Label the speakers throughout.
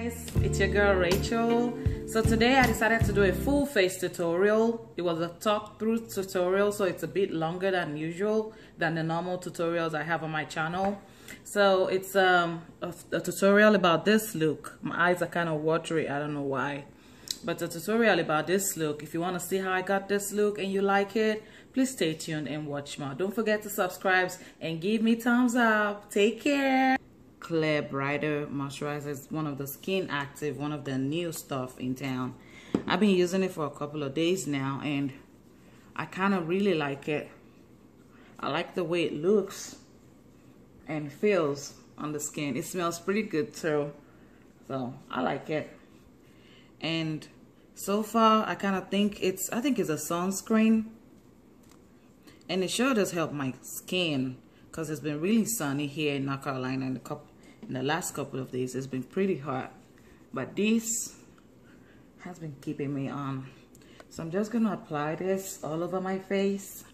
Speaker 1: Guys, it's your girl Rachel. So today I decided to do a full face tutorial. It was a talk through tutorial, so it's a bit longer than usual than the normal tutorials I have on my channel. So it's a tutorial about this look. My eyes are kind of watery, I don't know why. But a tutorial about this look. If you want to see how I got this look and you like it, please stay tuned and watch more. Don't forget to subscribe and give me thumbs up. Take care. Clear Brighter moisturizer is one of the Skin Active, one of the new stuff in town. I've been using it for a couple of days now and I kind of really like it. I like the way it looks and feels on the skin. It smells pretty good too, so I like it. And so far I kind of think it's a sunscreen, and it sure does help my skin because it's been really sunny here in North Carolina in the last couple of days. It's been pretty hot, but this has been keeping me on. So I'm just gonna apply this all over my face,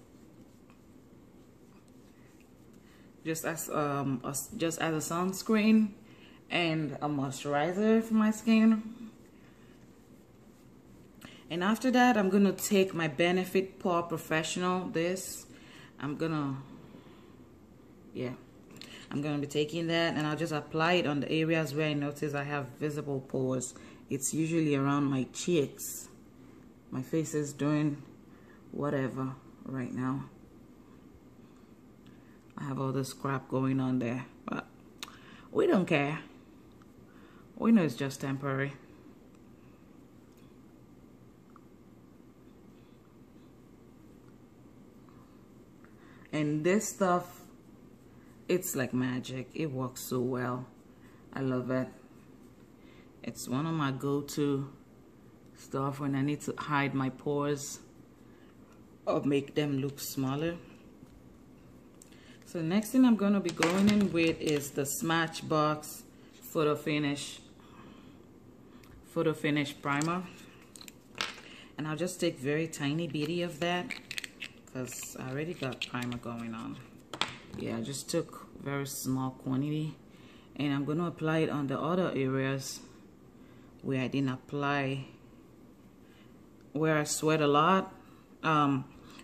Speaker 1: just as a sunscreen and a moisturizer for my skin. And after that, I'm gonna take my Benefit Porefessional. I'm gonna be taking that, and I'll just apply it on the areas where I notice I have visible pores. It's usually around my cheeks. My face is doing whatever right now. I have all this crap going on there, but we don't care. We know it's just temporary. And this stuff, it's like magic. It works so well. I love it. It's one of my go-to stuff when I need to hide my pores or make them look smaller. So the next thing I'm going to be going in with is the Smashbox photofinish primer. And I'll just take very tiny bitty of that because I already got primer going on. Yeah, I just took very small quantity, and I'm going to apply it on the other areas where I didn't apply, where I sweat a lot,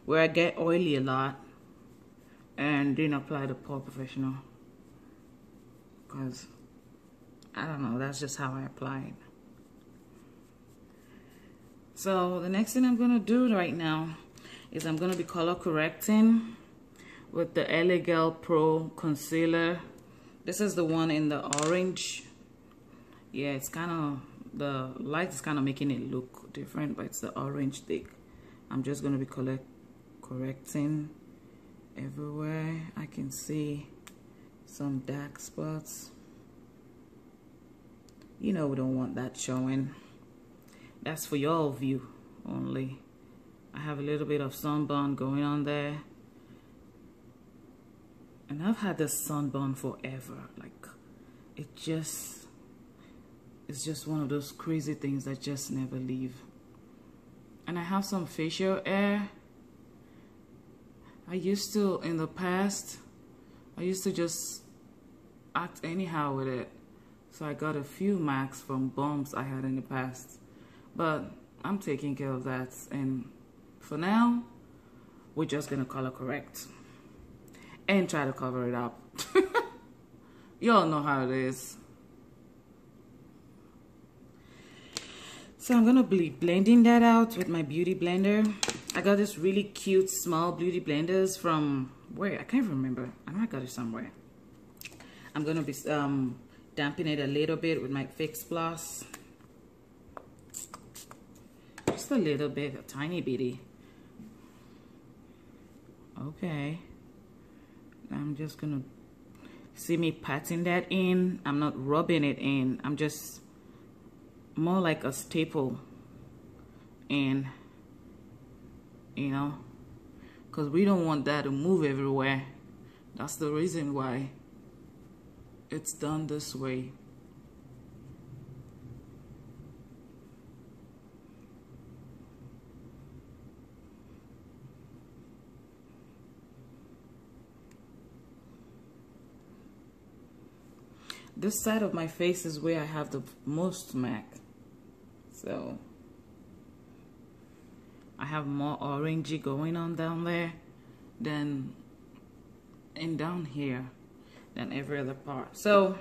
Speaker 1: where I get oily a lot, and didn't apply the Porefessional because I don't know, that's just how I apply it. So the next thing I'm going to do right now is I'm going to be color correcting with the LA Girl Pro Concealer. This is the one in the orange. Yeah, it's kind of, the light is kind of making it look different, but it's the orange thick. I'm just going to be correcting everywhere I can see some dark spots. You know, we don't want that showing. That's for your view only. I have a little bit of sunburn going on there. And I've had this sunburn forever. Like, it's just one of those crazy things that just never leave. And I have some facial hair. In the past, I used to just act anyhow with it. So I got a few marks from bumps I had in the past. But I'm taking care of that. And for now, we're just gonna color correct and try to cover it up. Y'all know how it is. So I'm gonna be blending that out with my beauty blender. I got this really cute small beauty blenders from where? I can't remember. I know I got it somewhere. I'm gonna be damping it a little bit with my Fix Plus. Just a little bit, a tiny bitty. Okay. I'm just gonna see me patting that in. I'm not rubbing it in. I'm just more like a staple in, you know, because we don't want that to move everywhere. That's the reason why it's done this way. this side of my face is where I have the most MAC. So I have more orangey going on down there than and down here than every other part. So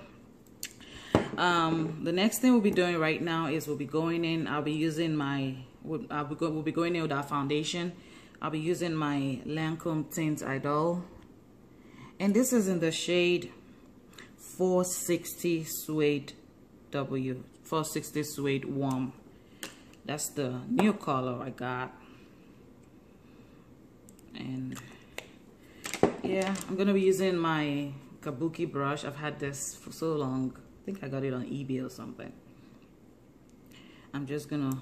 Speaker 1: the next thing we'll be doing right now is we'll be going in. I'll be using my. We'll be going in with our foundation. I'll be using my Lancome Tint Idol, and this is in the shade 460 Suede W, 460 Suede Warm. That's the new color I got. And yeah, I'm gonna be using my kabuki brush. I've had this for so long. I think I got it on eBay or something. I'm just gonna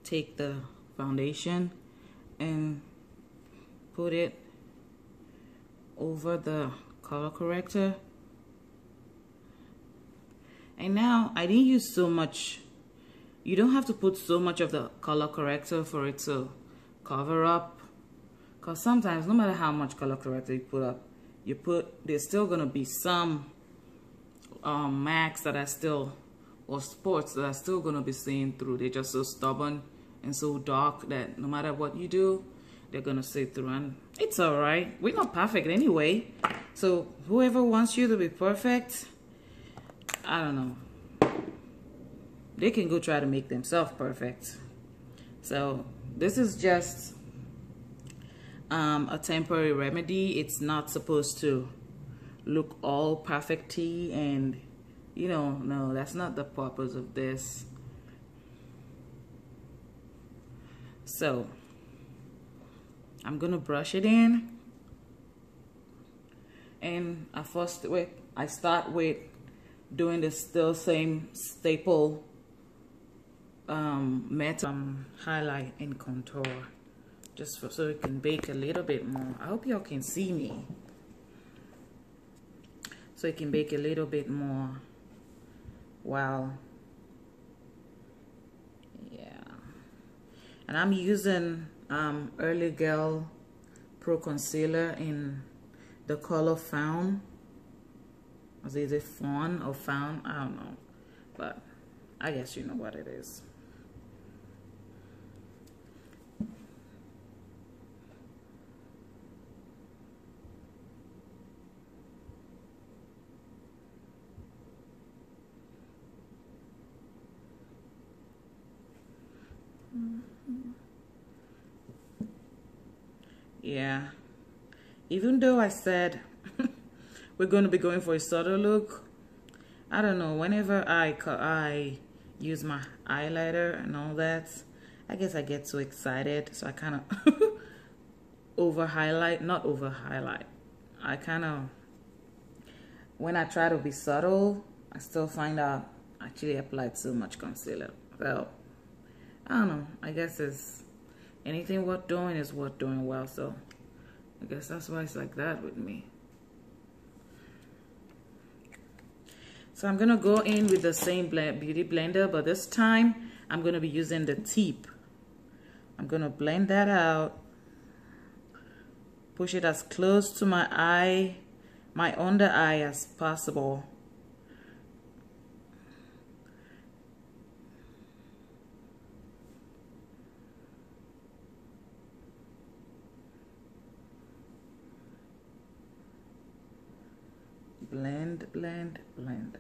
Speaker 1: take the foundation and put it over the color corrector. And now I didn't use so much. You don't have to put so much of the color corrector for it to cover up, because sometimes no matter how much color corrector you put, there's still gonna be some MACs that are still, or spots that are still gonna be seen through. They're just so stubborn and so dark that no matter what you do, they're gonna see through. And it's all right, we're not perfect anyway. So whoever wants you to be perfect, I don't know, they can go try to make themselves perfect. So this is just a temporary remedy. It's not supposed to look all perfect-y, and you know, no, that's not the purpose of this. So I'm gonna brush it in, and I start with doing the still same staple method, highlight and contour, just so it can bake a little bit more. I hope y'all can see me. So it can bake a little bit more. Wow. Yeah. And I'm using Early Girl Pro Concealer in the color Fawn. Is it Fawn or Fawn? I don't know, but I guess you know what it is. Yeah, even though I said we're going to be going for a subtle look, I don't know, whenever I use my eyeliner and all that, I guess I get so excited, so I kind of not over highlight. I kind of, when I try to be subtle, I still find out I actually applied so much concealer. Well, I don't know, I guess it's anything worth doing is worth doing well, so I guess that's why it's like that with me. So I'm gonna go in with the same beauty blender, but this time I'm gonna be using the tip. I'm gonna blend that out, push it as close to my eye, my under eye as possible. Blend, blend, blend.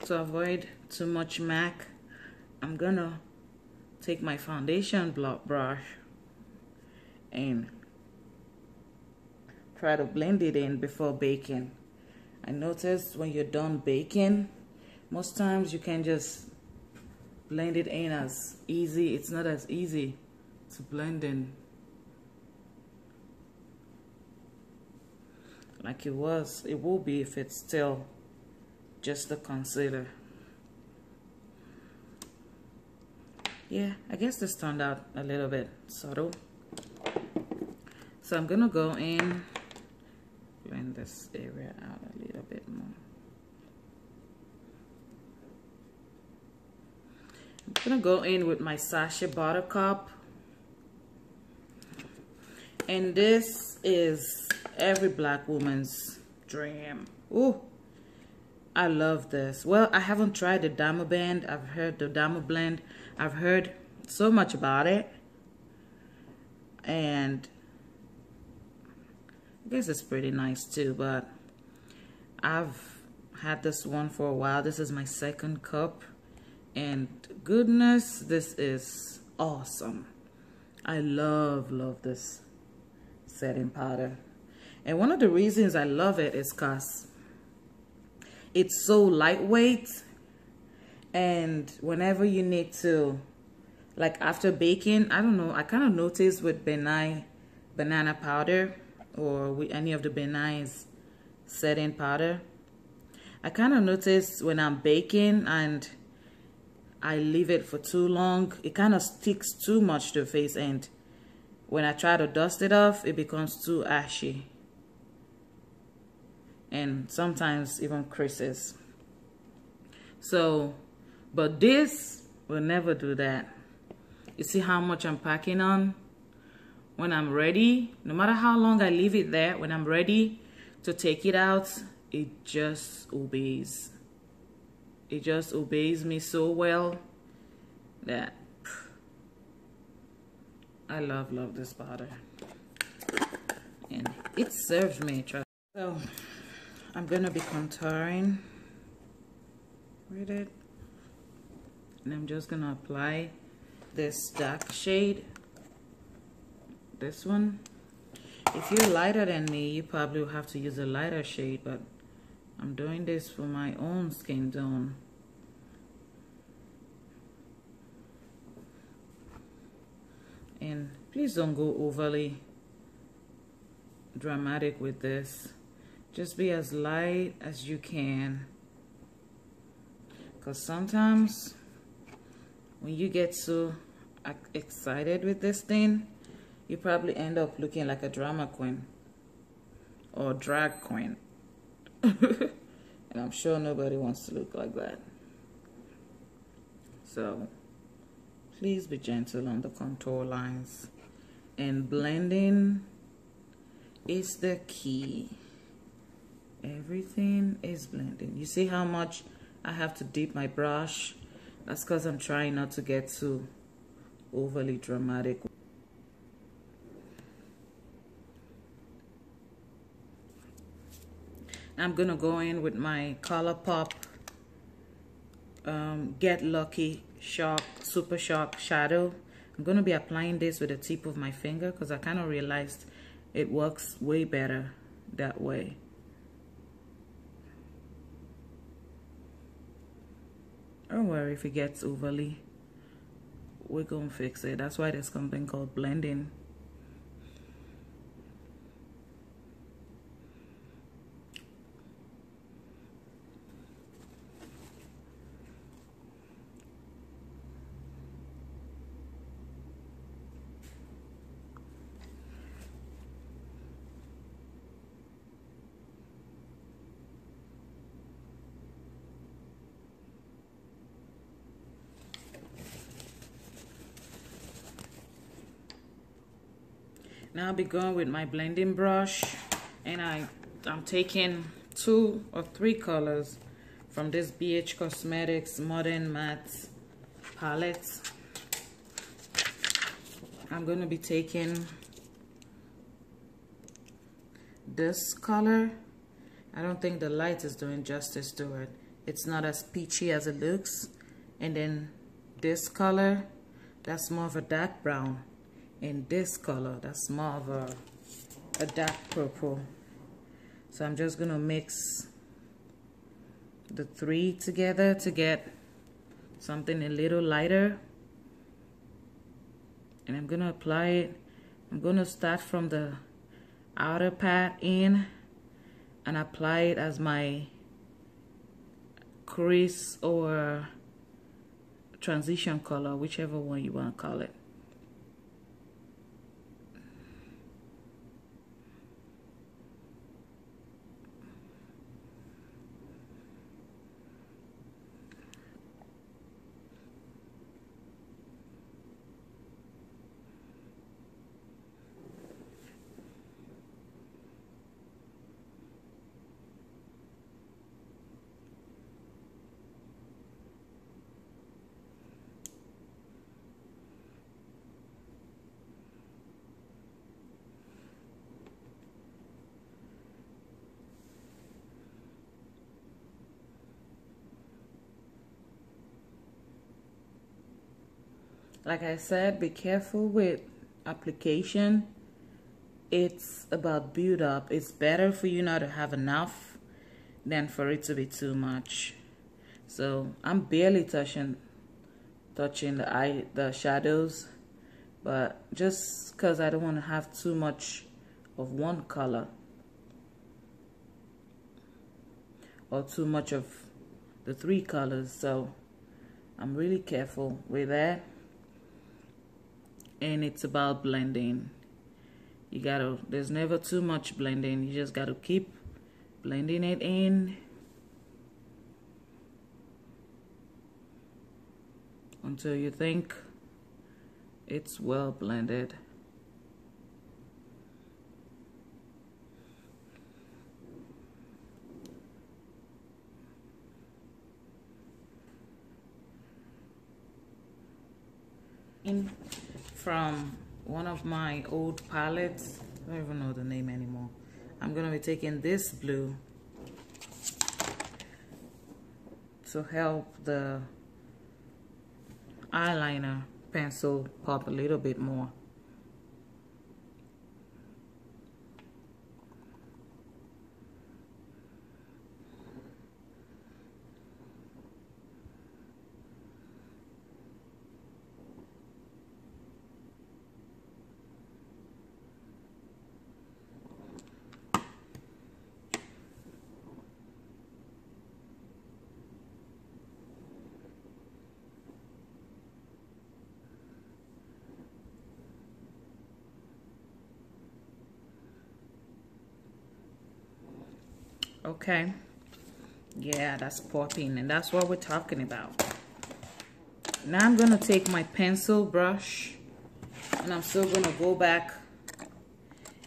Speaker 1: To avoid too much MAC, I'm gonna take my foundation brush and try to blend it in before baking. I noticed when you're done baking, most times you can just blend it in as easy. It's not as easy to blend in like it will be if it's still just the concealer. Yeah, I guess this turned out a little bit subtle. So I'm gonna go in, blend this area out a little bit more. I'm gonna go in with my Sachet Buttercup. And this is every black woman's dream. Ooh, I love this. Well, I haven't tried the Damo Band. I've heard the Damo Blend. I've heard so much about it. And I guess it's pretty nice too, but I've had this one for a while. This is my second cup. And goodness, this is awesome. I love this setting powder. And one of the reasons I love it is because it's so lightweight, and whenever you need to, like after baking, I don't know, I kind of noticed with banana powder or with any of the Benai's setting powder, I kind of noticed when I'm baking and I leave it for too long, it kind of sticks too much to the face, and when I try to dust it off, it becomes too ashy. And sometimes even creases. So, but this will never do that. You see how much I'm packing on? When I'm ready, no matter how long I leave it there, when I'm ready to take it out, it just obeys. It just obeys me so well that I love this powder. And it serves me. So I'm gonna be contouring with it, and I'm just gonna apply this dark shade, this one. If you're lighter than me, you probably will have to use a lighter shade, but I'm doing this for my own skin tone. And please don't go overly dramatic with this. Just be as light as you can, because sometimes when you get so excited with this thing, you probably end up looking like a drama queen or drag queen. And I'm sure nobody wants to look like that. So please be gentle on the contour lines, and blending is the key. Everything is blending. You see how much I have to dip my brush? That's because I'm trying not to get too overly dramatic. I'm gonna go in with my ColourPop Get Lucky Super Shock Shadow. I'm gonna be applying this with the tip of my finger because I kind of realized it works way better that way. Don't worry if it gets overly, we're gonna fix it. That's why there's something called blending. Now I'll be going with my blending brush, and I'm taking 2 or 3 colors from this BH Cosmetics Modern Matte palette. I'm going to be taking this color. I don't think the light is doing justice to it. It's not as peachy as it looks. And then this color, that's more of a dark brown. And this color, that's more of a dark purple. So I'm just gonna mix the three together to get something a little lighter. And I'm gonna apply it. I'm gonna start from the outer part in and apply it as my crease or transition color, whichever one you want to call it. Like I said, be careful with application. It's about build up. It's better for you not to have enough than for it to be too much. So I'm barely touching the shadows, but just because I don't want to have too much of one color or too much of the three colors, so I'm really careful with that. And it's about blending. You gotta, there's never too much blending. You just gotta keep blending it in until you think it's well blended. From one of my old palettes, I don't even know the name anymore. I'm gonna be taking this blue to help the eyeliner pencil pop a little bit more. Okay, yeah, that's popping, and that's what we're talking about. Now I'm gonna take my pencil brush and I'm still gonna go back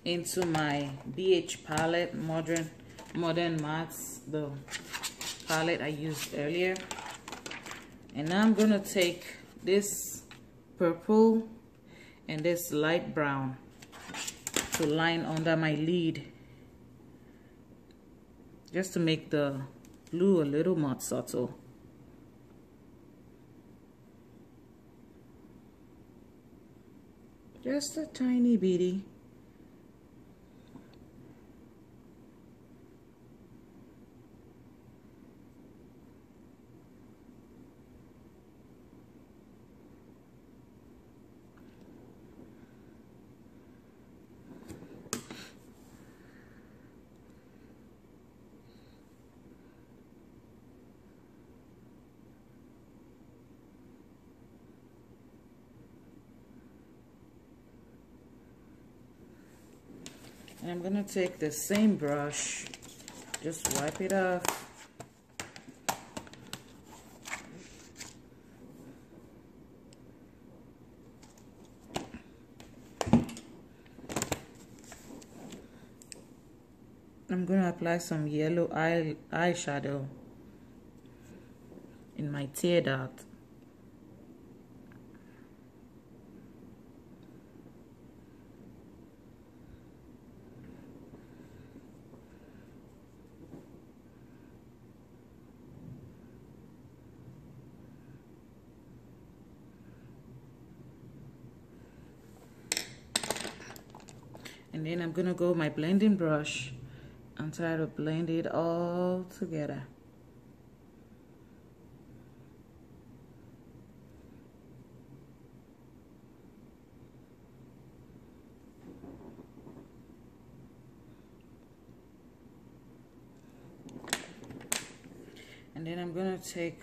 Speaker 1: into my BH palette, Modern Mattes, the palette I used earlier. And now I'm gonna take this purple and this light brown to line under my lid, just to make the blue a little more subtle. Just a tiny bitty. And I'm gonna take the same brush, just wipe it off. I'm gonna apply some yellow eyeshadow in my tear duct. And then I'm gonna go with my blending brush and try to blend it all together. And then I'm gonna take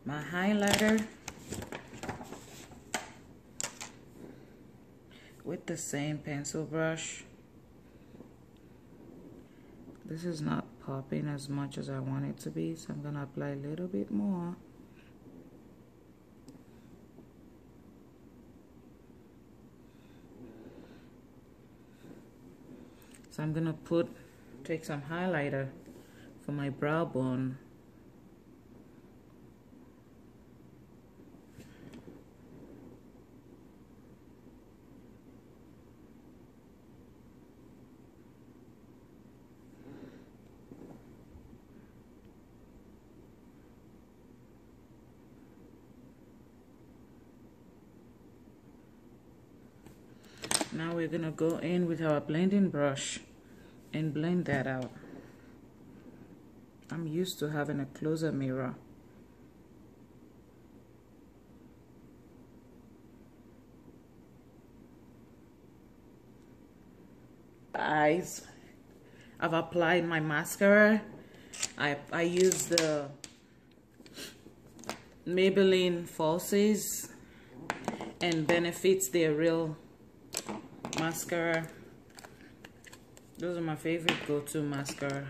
Speaker 1: my highlighter with the same pencil brush. This is not popping as much as I want it to be, so I'm gonna apply a little bit more. So I'm gonna take some highlighter for my brow bone. Now we're gonna go in with our blending brush and blend that out. I'm used to having a closer mirror. Eyes. I've applied my mascara. I use the Maybelline Falsies and Benefits their real mascara. Those are my favorite go-to mascara.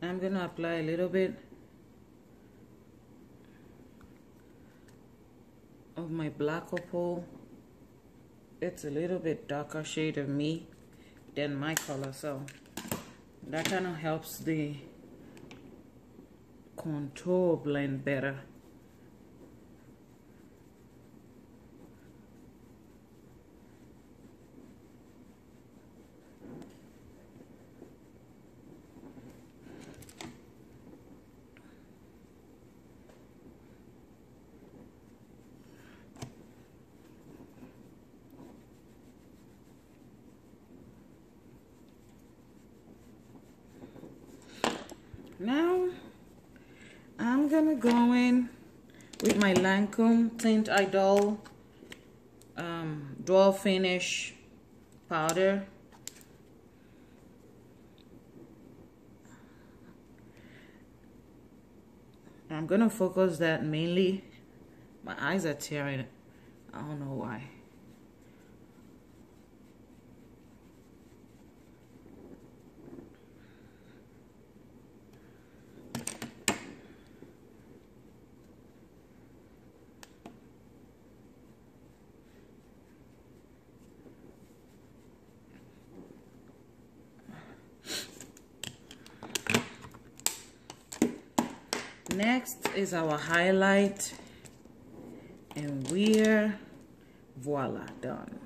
Speaker 1: I'm gonna apply a little bit of my black opal. It's a little bit darker shade of me than my color, so that kind of helps the contour blend better. Now I'm gonna go in with my Lancome Tint Idol Dual Finish powder. I'm gonna focus that mainly. My eyes are tearing. I don't know why. Next is our highlight, and we're voila, done.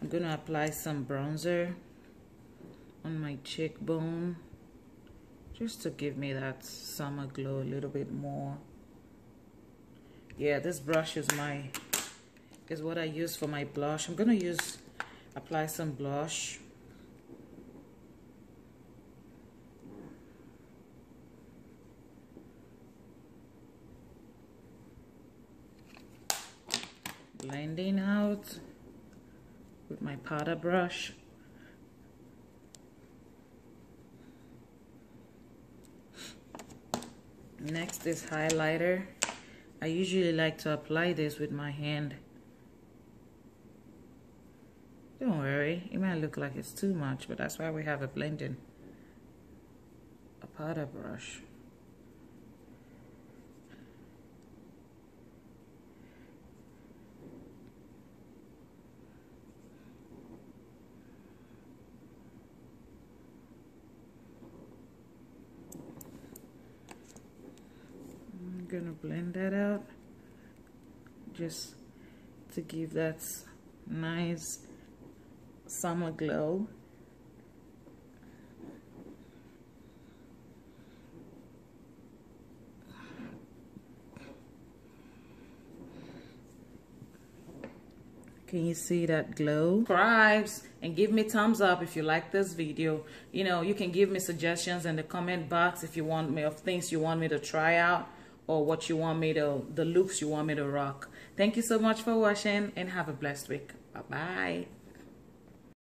Speaker 1: I'm gonna apply some bronzer on my cheekbone just to give me that summer glow a little bit more. Yeah, this brush is what I use for my blush. I'm gonna apply some blush. Blending out with my powder brush. Next is highlighter. I usually like to apply this with my hand. Don't worry, it might look like it's too much, but that's why we have a powder brush. I'm gonna blend that out just to give that nice summer glow. Can you see that glow? Subscribe and give me thumbs up if you like this video. You know, you can give me suggestions in the comment box if you want me of things you want me to try out, or what you want me to, the looks you want me to rock. Thank you so much for watching, and have a blessed week. Bye-bye.